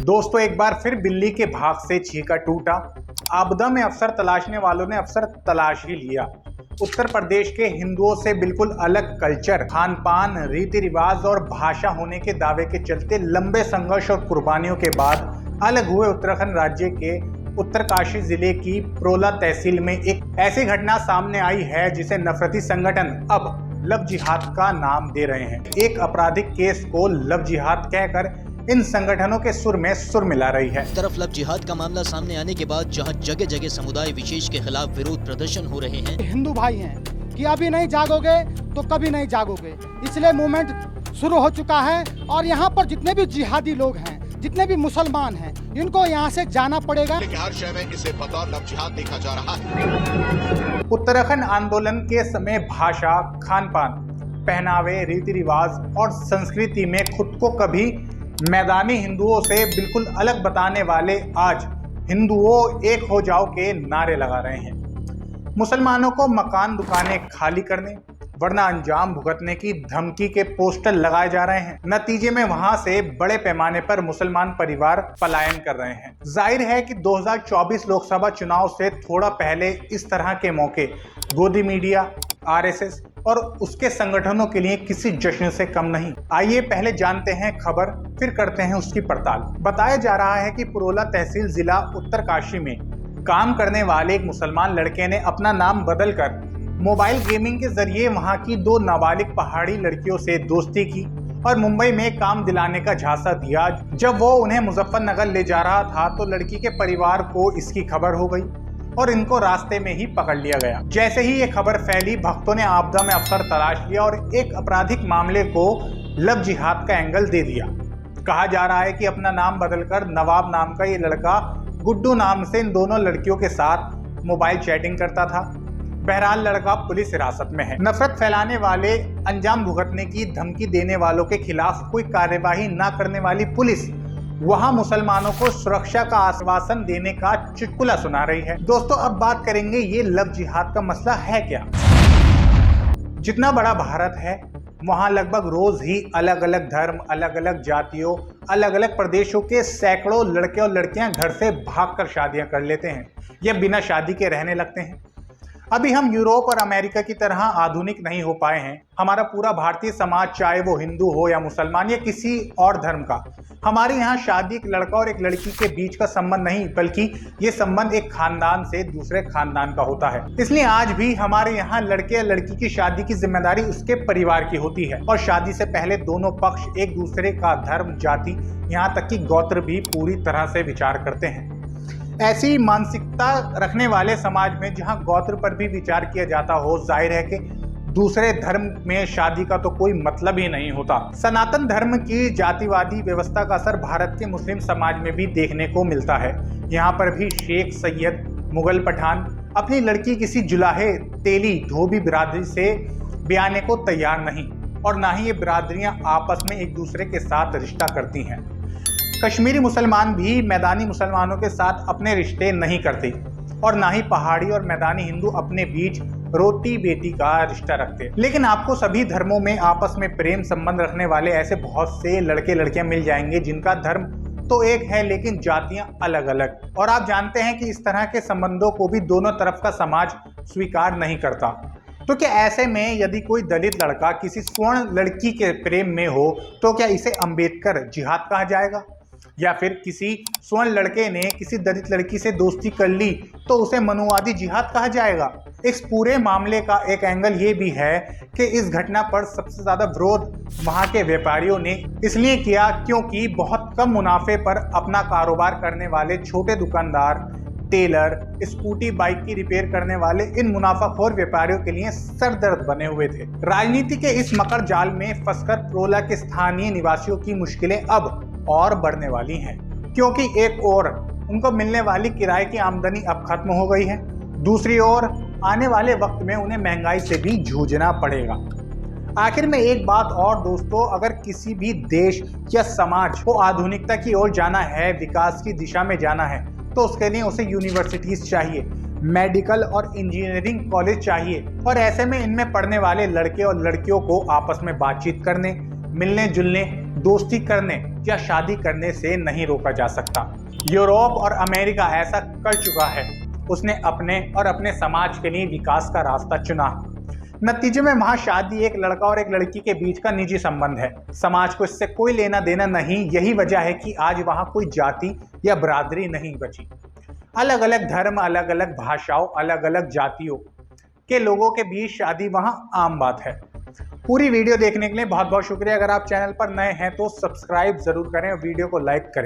दोस्तों, एक बार फिर बिल्ली के भाग से छींका टूटा। आपदा में अफसर तलाशने वालों ने अफसर तलाश ही लिया। उत्तर प्रदेश के हिंदुओं से बिल्कुल अलग कल्चर, खान पान, रीति रिवाज और भाषा होने के दावे के चलते लंबे संघर्ष और कुर्बानियों के बाद अलग हुए उत्तराखंड राज्य के उत्तरकाशी जिले की प्रोला तहसील में एक ऐसी घटना सामने आई है जिसे नफरती संगठन अब लव जिहाद का नाम दे रहे हैं। एक आपराधिक केस को लव जिहाद कहकर इन संगठनों के सुर में सुर मिला रही है। तरफ लव जिहाद का मामला सामने आने के बाद जहां जगह जगह समुदाय विशेष के खिलाफ विरोध प्रदर्शन हो रहे हैं। हिंदू भाई हैं कि अभी नहीं जागोगे तो कभी नहीं जागोगे, इसलिए मूवमेंट शुरू हो चुका है। और यहाँ पर जितने भी जिहादी लोग हैं, जितने भी मुसलमान हैं, इनको यहाँ से जाना पड़ेगा। हर शहर में इसे बतौर लव जिहाद देखा जा रहा है। उत्तराखंड आंदोलन के समय भाषा, खान पान, पहनावे, रीति रिवाज और संस्कृति में खुद को कभी मैदानी हिंदुओं से बिल्कुल अलग बताने वाले आज हिंदुओं एक हो जाओ के नारे लगा रहे हैं। मुसलमानों को मकान दुकानें खाली करने वरना अंजाम भुगतने की धमकी के पोस्टर लगाए जा रहे हैं। नतीजे में वहां से बड़े पैमाने पर मुसलमान परिवार पलायन कर रहे हैं। जाहिर है कि 2024 लोकसभा चुनाव से थोड़ा पहले इस तरह के मौके गोदी मीडिया, आरएसएस और उसके संगठनों के लिए किसी जश्न से कम नहीं। आइए पहले जानते हैं खबर, फिर करते हैं उसकी पड़ताल। बताया जा रहा है कि प्रोला तहसील जिला उत्तरकाशी में काम करने वाले एक मुसलमान लड़के ने अपना नाम बदलकर मोबाइल गेमिंग के जरिए वहां की 2 नाबालिग पहाड़ी लड़कियों से दोस्ती की और मुंबई में काम दिलाने का झांसा दिया। जब वो उन्हें मुजफ्फरनगर ले जा रहा था तो लड़की के परिवार को इसकी खबर हो गई और इनको रास्ते में ही पकड़ लिया गया। जैसे ही ये खबर फैली, भक्तों ने आपदा में अफसर तलाश लिया और एक आपराधिक मामले को लव जिहाद का एंगल दे दिया। कहा जा रहा है कि अपना नाम बदलकर नवाब नाम का ये लड़का गुड्डू नाम से इन दोनों लड़कियों के साथ मोबाइल चैटिंग करता था। बहरहाल लड़का पुलिस हिरासत में है। नफरत फैलाने वाले, अंजाम भुगतने की धमकी देने वालों के खिलाफ कोई कार्यवाही न करने वाली पुलिस वहां मुसलमानों को सुरक्षा का आश्वासन देने का चुटकुला सुना रही है। दोस्तों, अब बात करेंगे ये लव जिहाद का मसला है क्या। जितना बड़ा भारत है वहां लगभग रोज ही अलग अलग धर्म, अलग अलग जातियों, अलग अलग प्रदेशों के सैकड़ों लड़के और लड़कियां घर से भागकर शादियां कर लेते हैं या बिना शादी के रहने लगते हैं। अभी हम यूरोप और अमेरिका की तरह आधुनिक नहीं हो पाए हैं। हमारा पूरा भारतीय समाज, चाहे वो हिंदू हो या मुसलमान या किसी और धर्म का, हमारे यहाँ शादी एक लड़का और एक लड़की के बीच का संबंध नहीं, बल्कि ये संबंध एक खानदान से दूसरे खानदान का होता है। इसलिए आज भी हमारे यहाँ लड़के या लड़की की शादी की जिम्मेदारी उसके परिवार की होती है और शादी से पहले दोनों पक्ष एक दूसरे का धर्म, जाति, यहाँ तक कि गोत्र भी पूरी तरह से विचार करते हैं। ऐसी मानसिकता रखने वाले समाज में जहां गोत्र पर भी विचार किया जाता हो, जाहिर है कि दूसरे धर्म में शादी का तो कोई मतलब ही नहीं होता। सनातन धर्म की जातिवादी व्यवस्था का असर भारत के मुस्लिम समाज में भी देखने को मिलता है। यहाँ पर भी शेख, सैयद, मुगल, पठान अपनी लड़की किसी जुलाहे, तेली, धोबी बिरादरी से ब्याने को तैयार नहीं और ना ही ये बिरादरियां आपस में एक दूसरे के साथ रिश्ता करती हैं। कश्मीरी मुसलमान भी मैदानी मुसलमानों के साथ अपने रिश्ते नहीं करते और ना ही पहाड़ी और मैदानी हिंदू अपने बीच रोटी बेटी का रिश्ता रखते। लेकिन आपको सभी धर्मों में आपस में प्रेम संबंध रखने वाले ऐसे बहुत से लड़के लड़कियां मिल जाएंगे जिनका धर्म तो एक है लेकिन जातियां अलग अलग। और आप जानते हैं कि इस तरह के संबंधों को भी दोनों तरफ का समाज स्वीकार नहीं करता। तो क्या ऐसे में यदि कोई दलित लड़का किसी स्वर्ण लड़की के प्रेम में हो तो क्या इसे अंबेडकर जिहाद कहा जाएगा? या फिर किसी स्वर्ण लड़के ने किसी दलित लड़की से दोस्ती कर ली तो उसे मनुवादी जिहाद कहा जाएगा? इस पूरे मामले का एक एंगल ये भी है कि इस घटना पर सबसे ज्यादा विरोध वहां के व्यापारियों ने इसलिए किया क्योंकि बहुत कम मुनाफे पर अपना कारोबार करने वाले छोटे दुकानदार, टेलर, स्कूटी, बाइक की रिपेयर करने वाले इन मुनाफाखोर व्यापारियों के लिए सरदर्द बने हुए थे। राजनीति के इस मकर जाल में फंसकर प्रोला के स्थानीय निवासियों की मुश्किलें अब और बढ़ने वाली हैं, क्योंकि एक ओर उनको मिलने वाली किराए की आमदनी अब खत्म हो गई है, दूसरी ओर आने वाले वक्त में उन्हें महंगाई से भी जूझना पड़ेगा। आखिर में एक बात और दोस्तों, अगर किसी भी देश या समाज को आधुनिकता की ओर जाना है, विकास की दिशा में जाना है, तो उसके लिए उसे यूनिवर्सिटीज चाहिए, मेडिकल और इंजीनियरिंग कॉलेज चाहिए और ऐसे में इनमें पढ़ने वाले लड़के और लड़कियों को आपस में बातचीत करने, मिलने जुलने, दोस्ती करने या शादी करने से नहीं रोका जा सकता। यूरोप और अमेरिका ऐसा कर चुका है। उसने अपने और अपने समाज के लिए विकास का रास्ता चुना। नतीजे में वहां शादी एक लड़का और एक लड़की के बीच का निजी संबंध है। समाज को इससे कोई लेना देना नहीं। यही वजह है कि आज वहां कोई जाति या बरादरी नहीं बची। अलग अलग धर्म, अलग अलग भाषाओं, अलग अलग जातियों के लोगों के बीच शादी वहां आम बात है। पूरी वीडियो देखने के लिए बहुत बहुत शुक्रिया। अगर आप चैनल पर नए हैं तो सब्सक्राइब जरूर करें और वीडियो को लाइक करें।